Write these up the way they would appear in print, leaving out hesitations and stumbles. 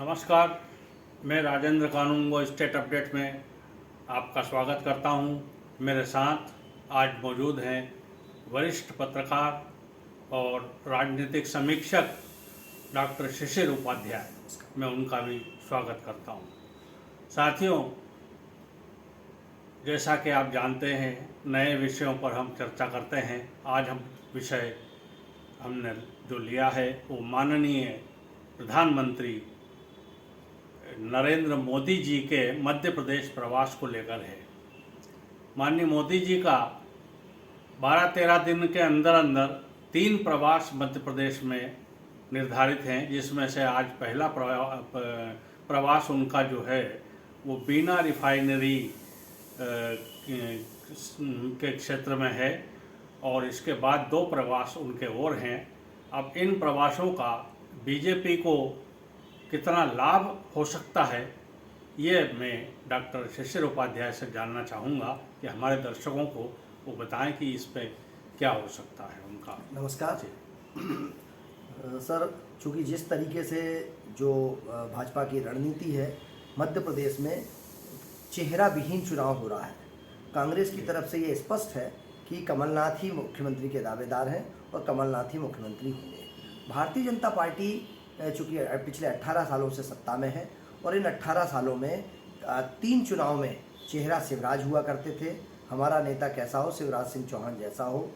नमस्कार, मैं राजेंद्र कानूनगो state update में आपका स्वागत करता हूं। मेरे साथ आज मौजूद हैं वरिष्ठ पत्रकार और राजनीतिक समीक्षक डॉक्टर शिशिर उपाध्याय। मैं उनका भी स्वागत करता हूं। साथियों, जैसा कि आप जानते हैं, नए विषयों पर हम चर्चा करते हैं। आज विषय हमने जो लिया है वो माननीय प्रधानमंत्री नरेंद्र मोदी जी के मध्य प्रदेश प्रवास को लेकर है। माननीय मोदी जी का 12-13 दिन के अंदर अंदर 3 प्रवास मध्य प्रदेश में निर्धारित हैं, जिसमें से आज पहला प्रवास उनका जो है वो बीना रिफाइनरी के क्षेत्र में है और इसके बाद 2 प्रवास उनके और हैं। अब इन प्रवासों का बीजेपी को कितना लाभ हो सकता है, ये मैं डॉक्टर शिशिर उपाध्याय से जानना चाहूँगा कि हमारे दर्शकों को वो बताएं कि इस पे क्या हो सकता है उनका। नमस्कार सर, चूँकि जिस तरीके से जो भाजपा की रणनीति है, मध्य प्रदेश में चेहरा विहीन चुनाव हो रहा है। कांग्रेस की तरफ से ये स्पष्ट है कि कमलनाथ ही मुख्यमंत्री के दावेदार हैं और कमलनाथ ही मुख्यमंत्री होंगे। भारतीय जनता पार्टी चूँकि पिछले 18 सालों से सत्ता में है और इन 18 सालों में 3 चुनाव में चेहरा शिवराज हुआ करते थे। हमारा नेता कैसा हो, शिवराज सिंह चौहान जैसा हो।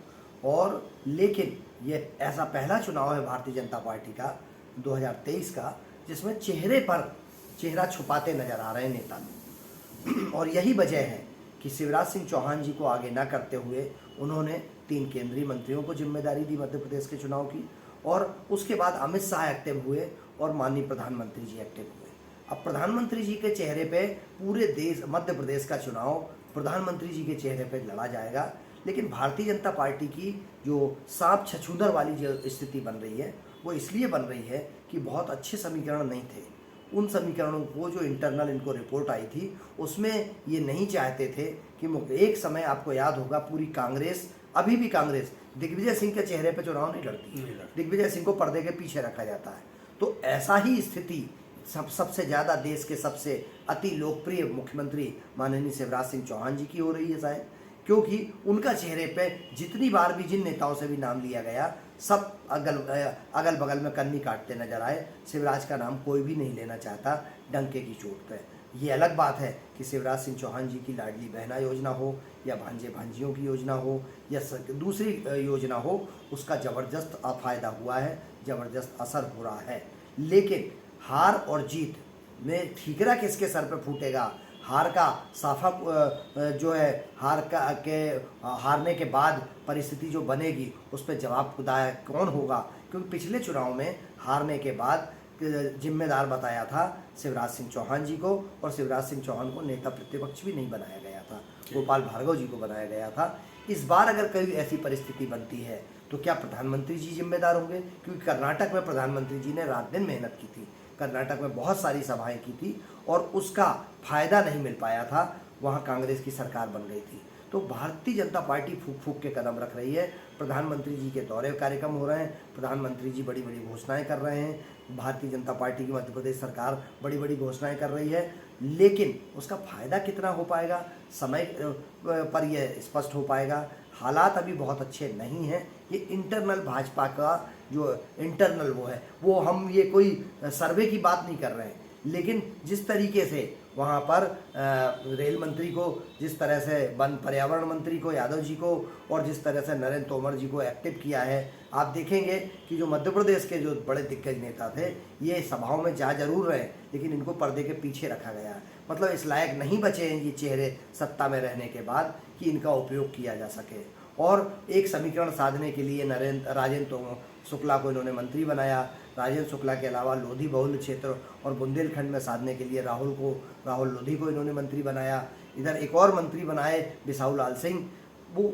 और लेकिन ये ऐसा पहला चुनाव है भारतीय जनता पार्टी का 2023 का जिसमें चेहरे पर चेहरा छुपाते नजर आ रहे हैं नेता। और यही वजह है कि शिवराज सिंह चौहान जी को आगे न करते हुए उन्होंने 3 केंद्रीय मंत्रियों को जिम्मेदारी दी मध्य प्रदेश के चुनाव की, और उसके बाद अमित शाह एक्टिव हुए और माननीय प्रधानमंत्री जी एक्टिव हुए। अब प्रधानमंत्री जी के चेहरे पे पूरे देश मध्य प्रदेश का चुनाव प्रधानमंत्री जी के चेहरे पे लड़ा जाएगा। लेकिन भारतीय जनता पार्टी की जो सांप छछूंदर वाली जो स्थिति बन रही है वो इसलिए बन रही है कि बहुत अच्छे समीकरण नहीं थे। उन समीकरणों को जो इंटरनल इनको रिपोर्ट आई थी उसमें ये नहीं चाहते थे कि एक समय आपको याद होगा पूरी कांग्रेस, अभी भी कांग्रेस दिग्विजय सिंह के चेहरे पे चुनाव नहीं लड़ती। दिग्विजय सिंह को पर्दे के पीछे रखा जाता है। तो ऐसा ही स्थिति सबसे ज़्यादा देश के सबसे अति लोकप्रिय मुख्यमंत्री माननीय शिवराज सिंह चौहान जी की हो रही है शायद, क्योंकि उनका चेहरे पे जितनी बार भी जिन नेताओं से भी नाम लिया गया सब अगल बगल में कन्नी काटते नजर आए। शिवराज का नाम कोई भी नहीं लेना चाहता डंके की चोट पे। ये अलग बात है कि शिवराज सिंह चौहान जी की लाडली बहना योजना हो या भांजे भांजियों की योजना हो या दूसरी योजना हो, उसका ज़बरदस्त फ़ायदा हुआ है, ज़बरदस्त असर हो रहा है। लेकिन हार और जीत में ठीकरा किसके सर पे फूटेगा, हार का साफा जो है हारने के बाद परिस्थिति जो बनेगी उस पर जवाबदार कौन होगा, क्योंकि पिछले चुनाव में हारने के बाद जिम्मेदार बताया था शिवराज सिंह चौहान जी को, और शिवराज सिंह चौहान को नेता प्रतिपक्ष भी नहीं बनाया गया था, गोपाल भार्गव जी को बनाया गया था। इस बार अगर कोई ऐसी परिस्थिति बनती है तो क्या प्रधानमंत्री जी जिम्मेदार होंगे, क्योंकि कर्नाटक में प्रधानमंत्री जी ने रात दिन मेहनत की थी, कर्नाटक में बहुत सारी सभाएं की थी और उसका फायदा नहीं मिल पाया था, वहाँ कांग्रेस की सरकार बन गई थी। तो भारतीय जनता पार्टी फूक फूक के कदम रख रही है। प्रधानमंत्री जी के दौरे कार्यक्रम हो रहे हैं, प्रधानमंत्री जी बड़ी बड़ी घोषणाएं कर रहे हैं, भारतीय जनता पार्टी की मध्य प्रदेश सरकार बड़ी बड़ी घोषणाएं कर रही है, लेकिन उसका फायदा कितना हो पाएगा समय पर यह स्पष्ट हो पाएगा। हालात अभी बहुत अच्छे नहीं हैं। ये इंटरनल भाजपा का जो इंटरनल वो हम ये कोई सर्वे की बात नहीं कर रहे हैं, लेकिन जिस तरीके से वहाँ पर रेल मंत्री को, जिस तरह से वन पर्यावरण मंत्री को यादव जी को, और जिस तरह से नरेंद्र तोमर जी को एक्टिव किया है, आप देखेंगे कि जो मध्य प्रदेश के जो बड़े दिग्गज नेता थे ये सभाओं में जा जरूर रहे, लेकिन इनको पर्दे के पीछे रखा गया है। मतलब इस लायक नहीं बचे हैं ये चेहरे सत्ता में रहने के बाद कि इनका उपयोग किया जा सके। और एक समीकरण साधने के लिए राजेंद्र शुक्ला को इन्होंने मंत्री बनाया। राजेंद्र शुक्ला के अलावा लोधी बहुल क्षेत्र और बुंदेलखंड में साधने के लिए राहुल लोधी को इन्होंने मंत्री बनाया। इधर एक और मंत्री बनाए बिसाहू लाल सिंह, वो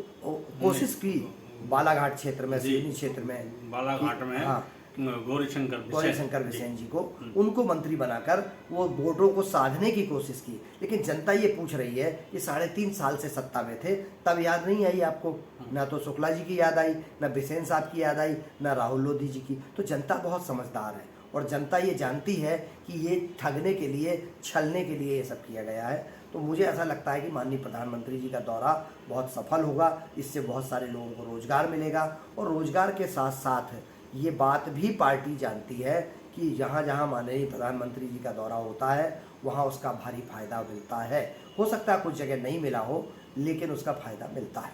कोशिश की बालाघाट क्षेत्र में, सिवनी क्षेत्र में, बालाघाट में, हाँ, गौरीशंकर बिसेन जी को उनको मंत्री बनाकर वो वोटों को साधने की कोशिश की। लेकिन जनता ये पूछ रही है कि 3.5 साल से सत्ता में थे, तब याद नहीं आई आपको? ना तो शुक्ला जी की याद आई, ना बिसेन साहब की याद आई, ना राहुल लोधी जी की। तो जनता बहुत समझदार है और जनता ये जानती है कि ये ठगने के लिए, छलने के लिए ये सब किया गया है। तो मुझे ऐसा लगता है कि माननीय प्रधानमंत्री जी का दौरा बहुत सफल होगा, इससे बहुत सारे लोगों को रोज़गार मिलेगा और रोज़गार के साथ साथ ये बात भी पार्टी जानती है कि जहाँ जहाँ माननीय प्रधानमंत्री जी का दौरा होता है वहाँ उसका भारी फायदा मिलता है। हो सकता है कुछ जगह नहीं मिला हो, लेकिन उसका फायदा मिलता है।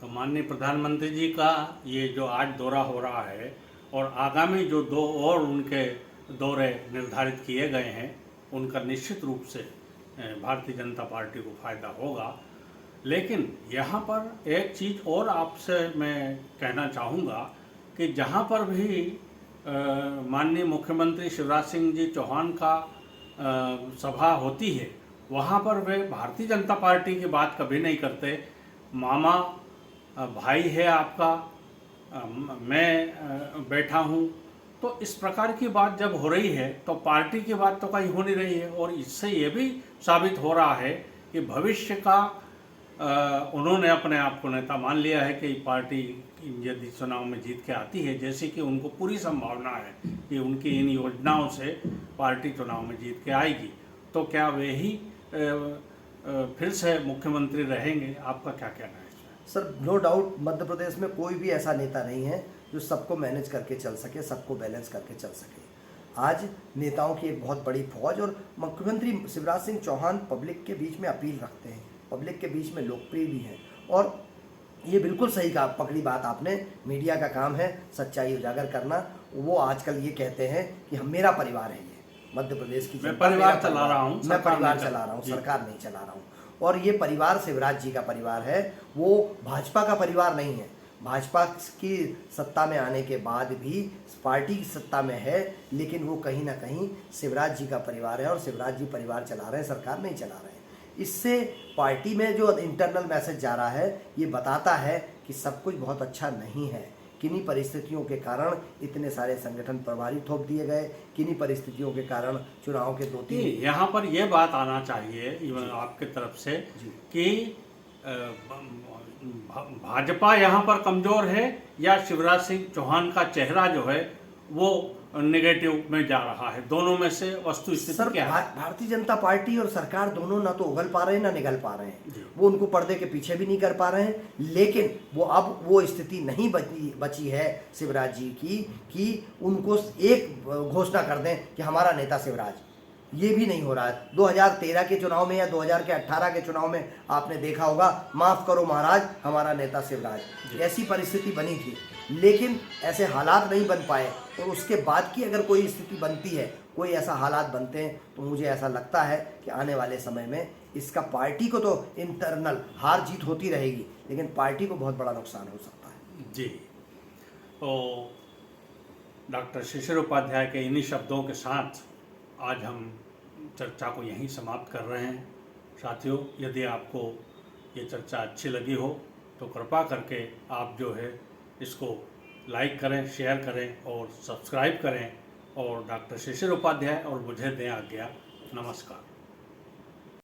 तो माननीय प्रधानमंत्री जी का ये जो आज दौरा हो रहा है और आगामी जो 2 और उनके दौरे निर्धारित किए गए हैं, उनका निश्चित रूप से भारतीय जनता पार्टी को फायदा होगा। लेकिन यहाँ पर एक चीज़ और आपसे मैं कहना चाहूँगा कि जहाँ पर भी माननीय मुख्यमंत्री शिवराज सिंह जी चौहान का सभा होती है, वहाँ पर वे भारतीय जनता पार्टी की बात कभी नहीं करते। मामा भाई है आपका, मैं बैठा हूँ, तो इस प्रकार की बात जब हो रही है तो पार्टी की बात तो कहीं हो नहीं रही है। और इससे ये भी साबित हो रहा है कि भविष्य का उन्होंने अपने आप को नेता मान लिया है कि पार्टी यदि चुनाव में जीत के आती है, जैसे कि उनको पूरी संभावना है कि उनकी इन योजनाओं से पार्टी चुनाव में जीत के आएगी, तो क्या वे ही फिर से मुख्यमंत्री रहेंगे? आपका क्या कहना है? Sir, no doubt Madhya Pradesh में कोई भी ऐसा नेता नहीं है जो सबको मैनेज करके चल सके, सबको बैलेंस करके चल सके। आज नेताओं की एक बहुत बड़ी फौज, और मुख्यमंत्री शिवराज सिंह चौहान पब्लिक के बीच में अपील रखते हैं, पब्लिक के बीच में लोकप्रिय भी हैं। और ये बिल्कुल सही कहा, पकड़ी बात आपने, मीडिया का काम है सच्चाई उजागर करना। वो आजकल ये कहते हैं कि हम, मेरा परिवार है, ये मध्य प्रदेश की मैं परिवार चला रहा हूँ, मैं परिवार चला रहा हूँ, सरकार नहीं चला रहा हूँ। और ये परिवार शिवराज जी का परिवार है, वो भाजपा का परिवार नहीं है। भाजपा की सत्ता में आने के बाद भी पार्टी की सत्ता में है, लेकिन वो कहीं ना कहीं शिवराज जी का परिवार है और शिवराज जी परिवार चला रहे हैं, सरकार नहीं चला रहे हैं। इससे पार्टी में जो इंटरनल मैसेज जा रहा है ये बताता है कि सब कुछ बहुत अच्छा नहीं है। किन्हीं परिस्थितियों के कारण इतने सारे संगठन प्रभारी थोप दिए गए, किन्हीं परिस्थितियों के कारण चुनाव के 2-3 यहाँ पर यह बात आना चाहिए आपके तरफ से कि भाजपा यहाँ पर कमजोर है या शिवराज सिंह चौहान का चेहरा जो है वो नेगेटिव में जा रहा है? दोनों में से वस्तु स्थिति क्या है? भारतीय जनता पार्टी और सरकार दोनों ना तो उगल पा रहे हैं ना निगल पा रहे हैं। वो उनको पर्दे के पीछे भी नहीं कर पा रहे हैं, लेकिन वो अब वो स्थिति नहीं बची है शिवराज जी की कि उनको एक घोषणा कर दें कि हमारा नेता शिवराज। ये भी नहीं हो रहा है। 2013 के चुनाव में या 2018 के चुनाव में आपने देखा होगा, माफ़ करो महाराज हमारा नेता शिवराज, ऐसी परिस्थिति बनी थी, लेकिन ऐसे हालात नहीं बन पाए। और उसके बाद की अगर कोई स्थिति बनती है, कोई ऐसा हालात बनते हैं, तो मुझे ऐसा लगता है कि आने वाले समय में इसका पार्टी को तो इंटरनल हार जीत होती रहेगी, लेकिन पार्टी को बहुत बड़ा नुकसान हो सकता है। जी, तो डॉक्टर शिशिर उपाध्याय के इन्हीं शब्दों के साथ आज हम चर्चा को यहीं समाप्त कर रहे हैं। साथियों, यदि आपको ये चर्चा अच्छी लगी हो तो कृपा करके आप जो है इसको लाइक करें, शेयर करें और सब्सक्राइब करें, और डॉक्टर शिशिर उपाध्याय और मुझे दें आज्ञा। नमस्कार।